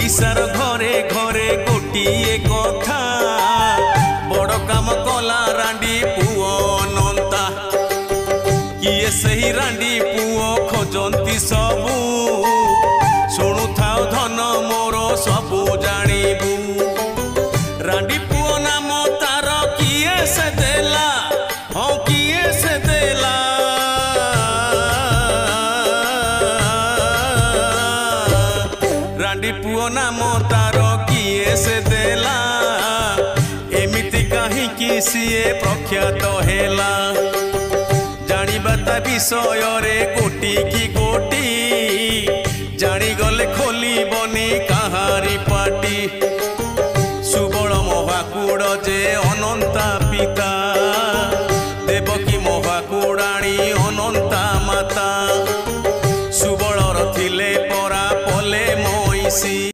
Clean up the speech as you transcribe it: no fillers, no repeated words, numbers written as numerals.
ओडिशार घरे घरे गोटिए कथा बड़ काम कला रांडी पुओ अनंता किए सही रांडी पुओ खोजंती सबू शुणु थाओ धन मोर सबू जानिबू रांडी पुओ नाम तार किए से देला हाँ किए से देला रांडी पुओ नाम तार किए से देला एमिति कहीं सीए प्रख्यात हेला जानिबा ता विषय रे कोटी की कोटी जानी गले खोली बनी कहारी पाटी सुबल महाकूड़ जे अनंता